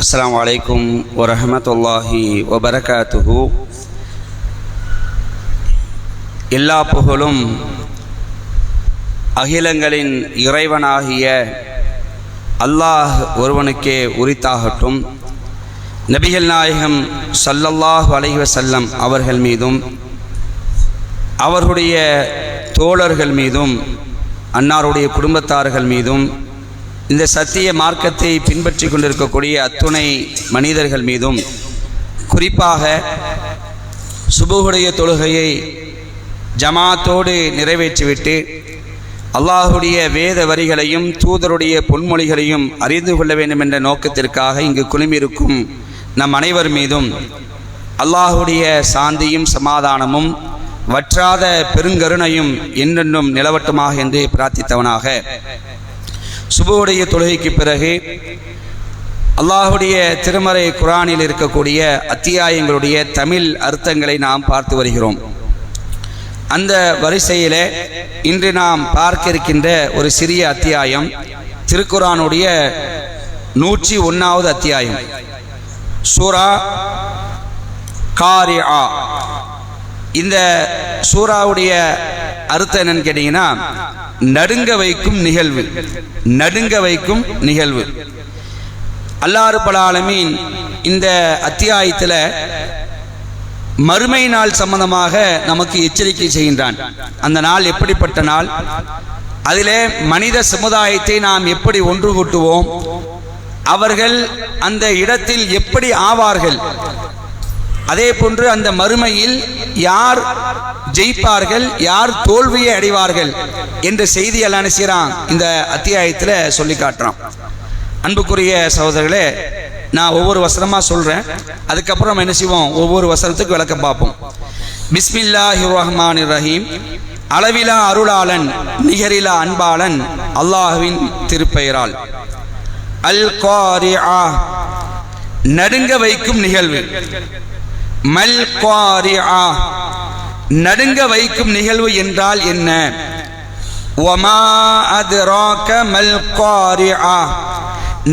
அஸ்ஸலாமு அலைக்கும் வரஹ்மத்துல்லாஹி வபரகாத்துஹு. எல்லா புகழும் அகிலங்களின் இறைவனாகிய அல்லாஹ் ஒருவனுக்கே உரித்தாகட்டும். நபிகள் நாயகம் ஸல்லல்லாஹு அலைஹி வஸல்லம் அவர்கள் மீதும் அவர்களுடைய தோழர்கள் மீதும் அன்னாருடைய குடும்பத்தார்கள் மீதும் இந்த சத்திய மார்க்கத்தை பின்பற்றி கொண்டிருக்கக்கூடிய அத்துணை மனிதர்கள் மீதும், குறிப்பாக சுபுஹுடைய தொழுகையை ஜமாத்தோடு நிறைவேற்றிவிட்டு அல்லாஹுடைய வேத வரிகளையும் தூதருடைய பொன்மொழிகளையும் அறிந்து கொள்ள வேண்டும் என்ற நோக்கத்திற்காக இங்கு குழுமியிருக்கும் நம் அனைவர் மீதும் அல்லாஹுடைய சாந்தியும் சமாதானமும் வற்றாத பெருங்கருணையும் என்றென்றும் நிலவட்டுமாக என்று பிரார்த்தித்தவனாக, சுபுடைய தொழுகைக்கு பிறகு அல்லாஹுடைய திருமறை குர்ஆனில் இருக்கக்கூடிய அத்தியாயங்களுடைய தமிழ் அர்த்தங்களை நாம் பார்த்து வருகிறோம். அந்த வரிசையில் இன்று நாம் பார்க்க இருக்கின்ற ஒரு சிறிய அத்தியாயம் திருக்குர்ஆனுடைய 101வது அத்தியாயம், சூரா காரிஆ. இந்த சூராவுடைய அர்த்தம் என்னன்னு கேட்டீங்கன்னா, நடுங்க வைக்கும் நிகழ்வு. நடுங்க வைக்கும் நிகழ்வு. அல்லாஹ் ரப்பல் ஆலமீன் இந்த அத்தியாயத்தில் மறுமை நாள் சம்பந்தமாக நமக்கு எச்சரிக்கை செய்கின்றான். அந்த நாள் எப்படிப்பட்ட நாள், அதிலே மனித சமுதாயத்தை நாம் எப்படி ஒன்று கூட்டுவோம், அவர்கள் அந்த இடத்தில் எப்படி ஆவார்கள், அதே போன்று அந்த மறுமையில் யார் ஜெயிப்பார்கள், யார் தோல்வியை அடைவார்கள் என்ற செய்தி எல்லாம் என்ன செய்றான் இந்த அத்தியாயத்தில் சொல்லி காட்டுறான். அன்புக்குரிய சகோதரர்களே, நான் ஒவ்வொரு வசனமா சொல்றேன், அதுக்கப்புறம் என்ன செய்வோம், ஒவ்வொரு வசனத்துக்கு விளக்கம் பார்ப்போம். பிஸ்மில்லாஹிர் ரஹ்மானிர் ரஹீம். அளவிலா அருளாளன் நிகரிலா அன்பாளன் அல்லாஹ்வின் திருப்பெயரால். அல் காரிஆ, நடுங்க வைக்கும் நிகழ்வு. மல் காரிஆ, நடுங்க வைக்கும் நிகழ்வு என்றால் என்ன? வமா அத்ராக மல் காரிஆ,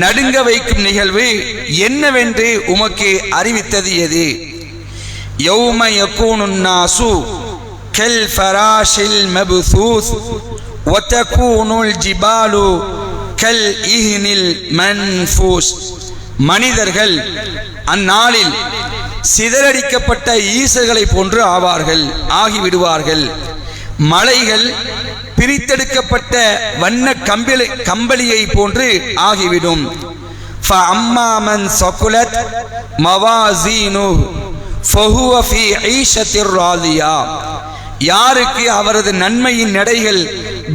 நடுங்க வைக்கும் நிகழ்வு என்னவென்று உமக்கு அறிவித்தது எது? யௌம யகூனுன் நாசு கல் ஃபராஷில் மப்தூஸ் வ தகூனுல் ஜிபாலு கல் இஹ்னில் மன்ஃபூஸ். மனிதர்கள் அந்நாளில் சிதறடிக்கப்பட்ட ஈசல்களை போன்று ஆகிவிடுவார்கள். மலைகள் பிரித்தெடுக்கப்பட்ட வண்ண கம்பளியை போன்று ஆகிவிடும். ஃபஅம்மா மன் ஸகுலத் மவாஸீனுஹு ஃபஹுவ ஃபீ ஈஷத்திர் ராதியா, யாருக்கு அவரது நன்மையின் எடைகள்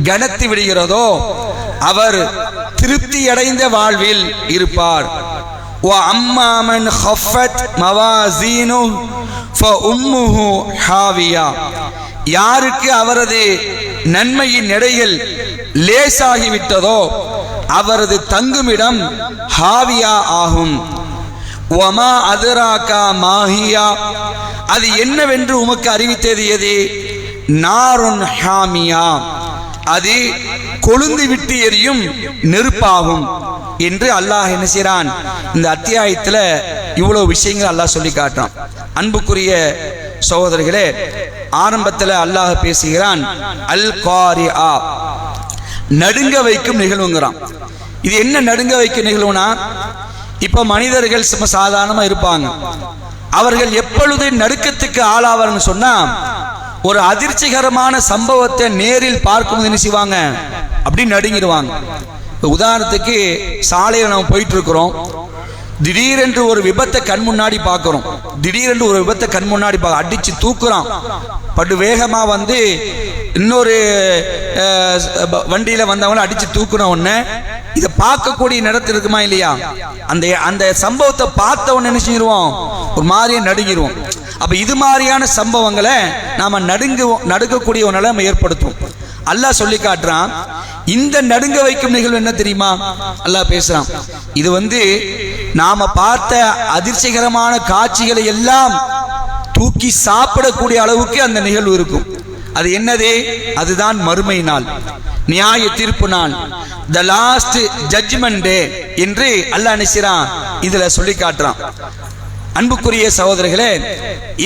கனத்து விடுகிறதோ அவர் திருப்தியடைந்த வாழ்வில் இருப்பார். وَأَمَّا مَنْ خَفَّتْ مَوَازِينُهُ فَأُمُّهُ حَاوِيَةٌ, யாருக்கு அவரது நன்மையின் எடைகள் லேசாகிவிட்டதோ அவரது தங்குமிடம் ஹாவியா ஆகும். வமா அதராகா மாஹியா, அது என்னவென்று உமக்கு அறிவித்தது எது? நாருன் ஹாமியா, அது கொழுந்து விட்டு எரியும் நெருப்பாகும் என்று அல்லாஹ் என்ன செய்றான் இந்த அத்தியாயத்தில் இவ்வளவு விஷயங்கள் அல்லாஹ் சொல்லி காட்டுறான். அன்புக்குரிய சகோதரர்களே, ஆரம்பத்தில் அல்லாஹ் பேசுகிறான் அல் காரிஆ, நடுங்க வைக்கும் நிகழ்வுங்கிறான். இது என்ன நடுங்க வைக்கும் நிகழ்வுனா, இப்ப மனிதர்கள் சாதாரணமா இருப்பாங்க, அவர்கள் எப்பொழுது நடுக்கத்துக்கு ஆளாவார்னு சொன்னா, ஒரு அதிர்ச்சிகரமான சம்பவத்தை நேரில் பார்க்கும்போது என்ன செய்வாங்க, அப்படி நடுங்கிடுவாங்க. உதாரணத்துக்கு சாலையில் நம்ம போயிட்டு இருக்கிறோம், திடீரென்று ஒரு விபத்தை கண் முன்னாடி பார்க்கிறோம். திடீரென்று ஒரு விபத்தை கண் முன்னாடி அடிச்சு தூக்குறான், படு வேகமா வந்து இன்னொரு வண்டியில வந்தவங்களை அடிச்சு தூக்குன உடனே இதை பார்க்கக்கூடிய நேரத்தில் இருக்குமா இல்லையா, அந்த சம்பவத்தை பார்த்த உடனே என்ன செஞ்சிருவோம், ஒரு மாதிரியே நடுங்கிடுவோம். அப்ப இது மாதிரியான சம்பவங்களை நாம நடுங்கக்கூடிய ஒரு நிலைமை ஏற்படுத்தும். அல்லாஹ் சொல்லி காட்டுறான். இந்த நடுங்க வைக்கும் நிகழ்வு என்ன தெரியுமா? அல்லாஹ் பேசுறான், இது வந்து நாம பார்த்த அதிர்ச்சிகரமான காட்சிகளை எல்லாம் தூக்கி சாப்பிடக்கூடிய அளவுக்கு அந்த நிகழ்வு இருக்கும். அது என்னது? அதுதான் மறுமை நாள். நியாய தீர்ப்பு நாள், த லாஸ்ட் ஜட்ஜ்மெண்ட் டே என்று அல்லாஹ் நினைச்சான் இதுல சொல்லி காட்டுறான். அன்புக்குரிய சகோதரர்களே,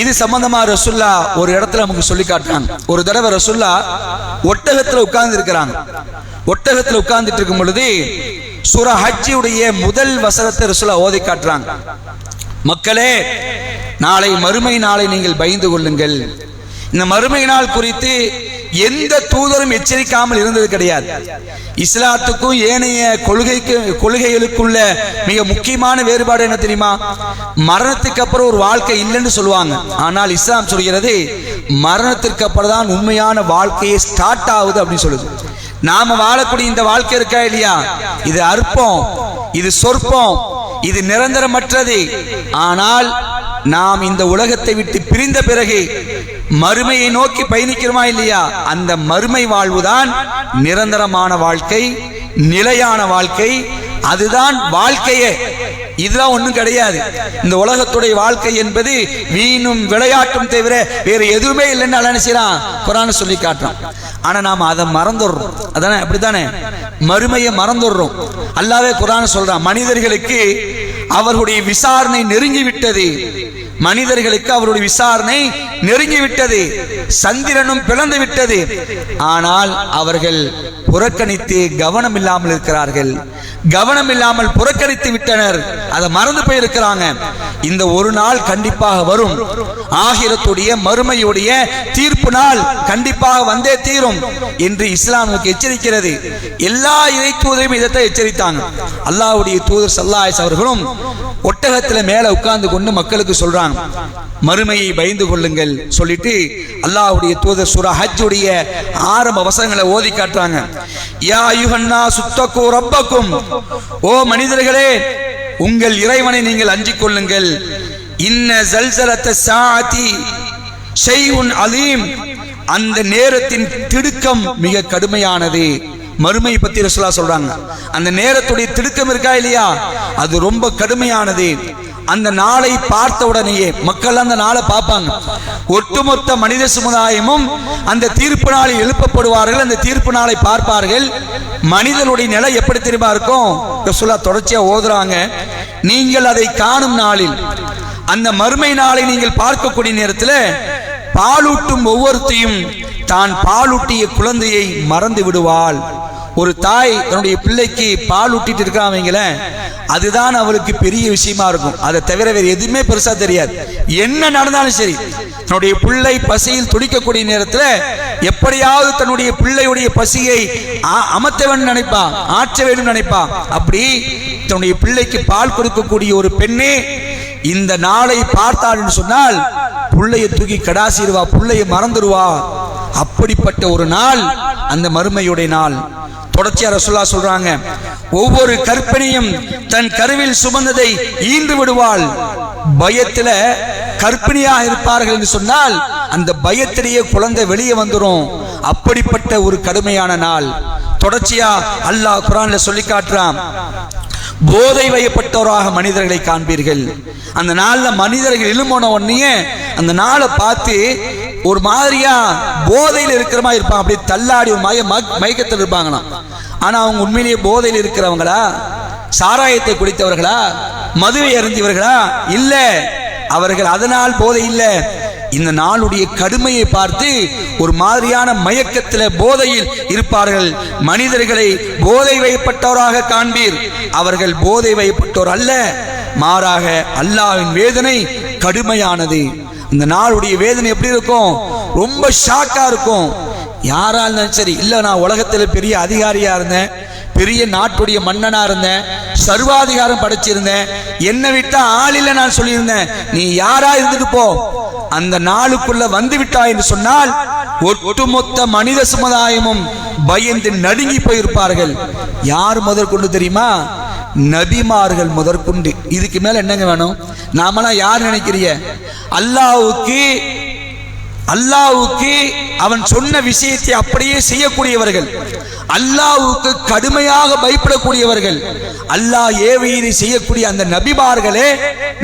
இது சம்பந்தமா ரசூல்லா ஒரு இடத்துல நமக்கு சொல்லி காட்டுறாங்க. ஒரு தடவை ரசூல்லா ஒட்டகத்துல உட்கார்ந்து இருக்கிறாங்க. ஒட்டகத்துல உட்கார்ந்துட்டு இருக்கும் பொழுது சூரா ஹஜ்ஜுடைய முதல் வசனத்தை ரசூல்லா ஓதி காட்டுறாங்க. மக்களே, நாளை மறுமை நாளை நீங்கள் பயந்து கொள்ளுங்கள். இந்த மறுமை நாள் குறித்து எந்த தூதரும் எச்சரிக்காமல் இருந்தது கிடையாது. இஸ்லாத்துக்கும் ஏனைய கொள்கைகளுக்குள்ள மிக முக்கியமான வேறுபாடு என்ன தெரியுமா? மரணத்துக்கு அப்புறம் ஒரு வாழ்க்கை இல்லைன்னு சொல்லுவாங்க. ஆனால் இஸ்லாம் சொல்கிறது மரணத்திற்கு அப்புறம் தான் உண்மையான வாழ்க்கையை ஸ்டார்ட் ஆகுது அப்படின்னு சொல்லுது. நாம வாழக்கூடிய இந்த வாழ்க்கை இருக்கா இல்லையா, இது அற்பம், இது சொற்பம், இது நிரந்தரமற்றது. ஆனால் நாம் இந்த உலகத்தை விட்டு பிரிந்த பிறகு மறுமையை நோக்கி பயணிக்கிறோமா இல்லையா, அந்த மறுமை வாழ்வுதான் நிரந்தரமான வாழ்க்கை, நிலையான வாழ்க்கை. அதுதான் வாழ்க்கையே. இதெல்லாம் ஒண்ணும் கிடையாது. இந்த உலகத்துடைய வாழ்க்கை என்பது வீணும் விளையாட்டும் தவிர வேற எதுவுமே இல்லைன்னு அல்ல நினைச்சான் குர்ஆன் சொல்லி காட்டுறான். ஆனா நாம அதை மறந்துடுறோம். அதானே, அப்படித்தானே? மறுமையை மறந்துடுறோம். அல்லாஹ்வே குர்ஆன் சொல்றான், மனிதர்களுக்கு அவர்களுடைய விசாரணை நெருங்கி விட்டது. மனிதர்களுக்கு அவருடைய விசாரணை நெருங்கி விட்டது, சந்திரனும் பிளந்து விட்டது. ஆனால் அவர்கள் புறக்கணித்து கவனம் இல்லாமல் இருக்கிறார்கள். கவனம் இல்லாமல் புறக்கணித்து விட்டனர், அதை மறந்து போயிருக்கிறாங்க. இந்த ஒரு நாள் கண்டிப்பாக வரும். ஆகிரத்துடைய மறுமையுடைய தீர்ப்பு நாள் கண்டிப்பாக வந்தே தீரும் என்று இஸ்லாமுக்கு எச்சரிக்கிறது. எல்லா இறை தூதரையும் இதைத்தான் எச்சரித்தாங்க. அல்லாஹ்வுடைய தூதர் ஸல்லல்லாஹு அலைஹி அவர்களும் ஒட்டகத்தில் மேல உட்கார்ந்து கொண்டு மக்களுக்கு சொல்றாங்க, மறுமையை பயந்து கொள்ளுங்கள் சொல்லிட்டு அல்லாஹ்வுடைய தூதர் சூரா ஹஜ்ஜுடைய ஆரம்ப வசனங்களை ஓதி காட்டுறாங்க. யா அய்யுஹன்னாஸ் தக்கூ ரப்பக்கும், ஓ மனிதர்களே உங்கள் இறைவனை நீங்கள் அஞ்சிக் கொள்ளுங்கள். இன்ன ஸல்ஸலத்த ஸாஅத்தி ஷைஉன் அலீம், அந்த நேரத்தின் திடுக்கம் மிக கடுமையானது. மறுமை பத்தி ரசூலுல்லாஹ் சொல்றாங்க. அந்த நேரத்துடைய திடுக்கம் இருக்கா இல்லையா, அது ரொம்ப கடுமையானது. அந்த நாளை பார்த்த உடனேயே மக்கள் அந்த நாளை பார்ப்பாங்க. ஒட்டுமொத்த மனித சமுதாயமும் அந்த தீர்ப்பு நாளில் எழுப்பப்படுவார்கள். அந்த தீர்ப்பு நாளை பார்ப்பார்கள். மனிதனுடைய நிலை எப்படி தெரியுமா இருக்கும்? ரசூலுல்லாஹ் தொடர்ச்சியா ஓதுறாங்க, நீங்கள் அதை காணும் நாளில், அந்த மறுமை நாளை நீங்கள் பார்க்கக்கூடிய நேரத்தில் பாலூட்டும் ஒவ்வொருத்தையும் தான் பாலூட்டிய குழந்தையை மறந்து விடுவாள். ஒரு தாய் தன்னுடைய பிள்ளைக்கு பால் ஊட்டிட்டு இருக்காங்க, அதுதான் அவளுக்கு பெரிய விஷயமா இருக்கும். அதை தவிர வேறு எதுவுமே பெருசா தெரியாது. என்ன நடந்தாலும் சரி, தன்னுடைய பிள்ளை பசியில் துடிக்கக்கூடிய நேரத்தில் எப்படியாவது தன்னுடைய பிள்ளையுடைய பசியை அமர்த்த வேண்டும் நினைப்பா, ஆற்ற வேண்டும் நினைப்பா. அப்படி தன்னுடைய பிள்ளைக்கு பால் கொடுக்கக்கூடிய ஒரு பெண்ணே இந்த நாளை பார்த்தாள் என்று சொன்னால் பிள்ளையை தூக்கி கடாசிடுவா, பிள்ளையை மறந்துடுவா. அப்படிப்பட்ட ஒரு நாள் அந்த மறுமையுடைய நாள். தொடர்ச்சியா ரசூலுல்லாஹ் சொல்றாங்க, ஒவ்வொரு கர்ப்பிணியும் தன் கருவில் சுமந்ததை ஈன்று விடுவாள். பயத்துல கர்ப்பிணியாக இருப்பார்கள் என்று சொன்னால் அந்த பயத்திலேயே குழந்தை வெளியே வந்துடும். அப்படிப்பட்ட ஒரு கடுமையான நாள். தொடர்ச்சியா அல்லாஹ் குர்ஆன்ல சொல்லி காட்டுறான், போதை வயப்பட்டவராக மனிதர்களை காண்பீர்கள். அந்த நாள்ல மனிதர்கள் எழும்போன உடனே அந்த நாளை பார்த்து ஒரு மாதிரியா போதையில் இருக்கிற மாதிரி இருப்பாங்க. அப்படி தள்ளாடி ஒரு மயக்கத்தில் இருப்பாங்களாம். ஆனா அவங்க உண்மையிலேயே போதையில் இருக்கிறவங்களா, சாராயத்தை குடித்தவர்களா, மதுவை அருந்தியவர்களா? இல்ல, அவர்கள் அதனால் போதை இல்லை. இந்த நாளுடைய கடுமையை பார்த்து ஒரு மாதிரியான மயக்கத்தில் போதையில் இருப்பார்கள். மனிதர்களை போதை வயப்பட்டவராக காண்பீர். அவர்கள் போதை வயப்பட்டோர் அல்ல, மாறாக அல்லாஹ்வின் வேதனை கடுமையானது. இந்த நாளுடைய வேதனை எப்படி இருக்கும்? ரொம்ப ஷாக்கா இருக்கும். யாரா இருந்தாலும் சரி, இல்ல நான் உலகத்தில் பெரிய அதிகாரியா இருந்தேன், பெரிய நாட்டுடைய மன்னனா இருந்தேன், சர்வாதிகாரம் படைச்சிருந்தேன், என்னை விட்டா ஆள் இல்லை நான் சொல்லியிருந்தேன், நீ யாரா இருந்துட்டு போ, அந்த நாளுக்குள்ள வந்து விட்டா என்று சொன்னால் ஒட்டுமொத்த மனித சமுதாயமும் பயந்து நடுங்கி போயிருப்பார்கள். யார் முதற்கொண்டு தெரியுமா? நபிமார்கள் முதற்கொண்டு. இதுக்கு மேல என்னங்க வேணும்? நாமெல்லாம் யார் நினைக்கிறீங்க? அல்லாஹ்வுக்கு அல்லாஹ்வுக்கு அவன் சொன்ன விஷயத்தை அப்படியே செய்யக்கூடியவர்கள், அல்லாஹ்வுக்கு கடுமையாக பயப்படக்கூடியவர்கள், அல்லாஹ் ஏவையை செய்யக்கூடிய அந்த நபிமார்களே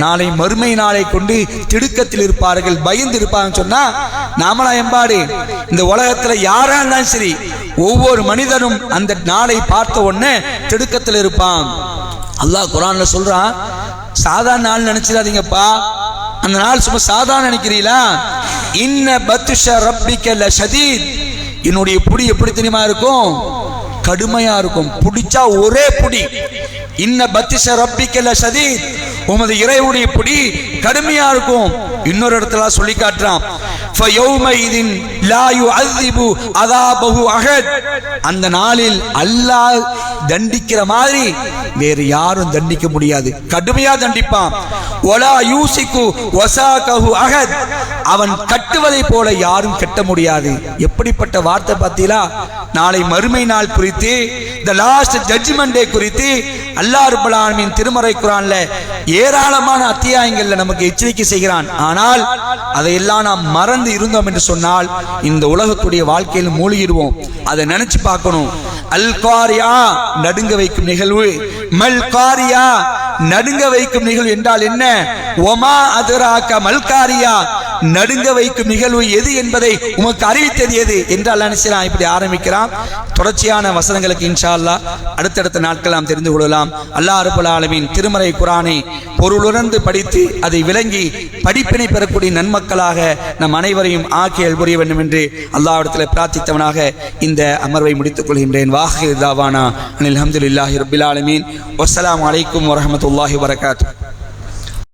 நாளை மறுமை நாளை கொண்டு திடுக்கத்தில் இருப்பார்கள், பயந்து இருப்பாங்கன்னு சொன்னா நாமளா எம்பாடு? இந்த உலகத்துல யாரா இருந்தாலும் சரி, ஒவ்வொரு மனிதனும் அந்த நாளை பார்த்த உடனே திடுக்கத்தில் இருப்பான். அல்லாஹ் குர்ஆன்ல சொல்றான், சாதாரண நாள் நினைச்சிடாதீங்கப்பா, அந்த நாள் சும்மா சாதாரண நினைக்கிறீங்களா? இன்ன பத்ஷ ரப்பிக லஷதீத், என்னுடைய புடி எப்படி தெரியுமா இருக்கும்? கடுமையா இருக்கும். புடிச்சா ஒரே புடி. இன்ன பத்ஷ ரப்பிக லஷதீத், உமது இறைவனுடைய புடி கடுமையா இருக்கும். இன்னொரு இடத்துல சொல்லி காட்டுறான், ஃபயௌமைதின் லா யுஅذிபு அஸாபஹு அஹத், அந்த நாளில் அல்லாஹ் தண்டிக்கிற மாதிரி வேறு யாரும் தண்டிக்க முடியாது, கடுமையா தண்டிப்பான். வலா யூசிகு வஸாகஹு அஹத், அவன் கட்டுவதை போல யாரும் கட்ட முடியாது. எப்படிப்பட்ட வார்த்தை பார்த்தீங்களா? நாளை மறுமை நாள் குறித்து, தி லாஸ்ட் ஜட்ஜ்மென்ட் டே குறித்து அல்லாஹ் ரப்பல் ஆலமீன் திருமறை குர்ஆன்ல ஏராளமான அத்தியாயங்கள்ல நமக்கு எச்சரிக்கை செய்கிறான். ஆனால் அதையெல்லாம் நாம் மறந்து இருந்தோம் என்று சொன்னால் இந்த உலகத்துடைய வாழ்க்கையில் மூழ்கிடுவோம். அதை நினைச்சு பார்க்கணும். அல் காரியா, நடுங்க வைக்கும் நிகழ்வு. மல் காரியா, நடுங்க வைக்கும் நிகழ்வு என்றால் என்ன? ஒமா அதுராக மல்காரியா, நடுங்க வைக்கும் நிகழ்வு எது என்பதை உமக்கு அறிவித்தது எது என்றால் நினைச்சான். இப்படி ஆரம்பிக்கிறான். தொடர்ச்சியான வசனங்களுக்கு இன்ஷா அல்லாஹ் அடுத்தடுத்த நாட்கள் நாம் தெரிந்து கொள்ளலாம். அல்லாஹ் ரப்பல் ஆலமீன் திருமறை குர்ஆனை பொருளுணர்ந்து படித்து அதை விளங்கி படிப்பினை பெறக்கூடிய நன்மக்களாக நம் அனைவரையும் ஆக்கி அல்புரிய வேண்டும் என்று அல்லாஹ்விடத்தில் பிரார்த்தித்தவனாக இந்த அமர்வை முடித்துக் கொள்கின்றேன். வாஹிர் தாவானா அனில் ஹம்துலில்லாஹி ரப்பில் ஆலமீன். வஸ்ஸலாமு அலைக்கும் வரஹ்மத்துல்லாஹி வபரகாத்துஹு.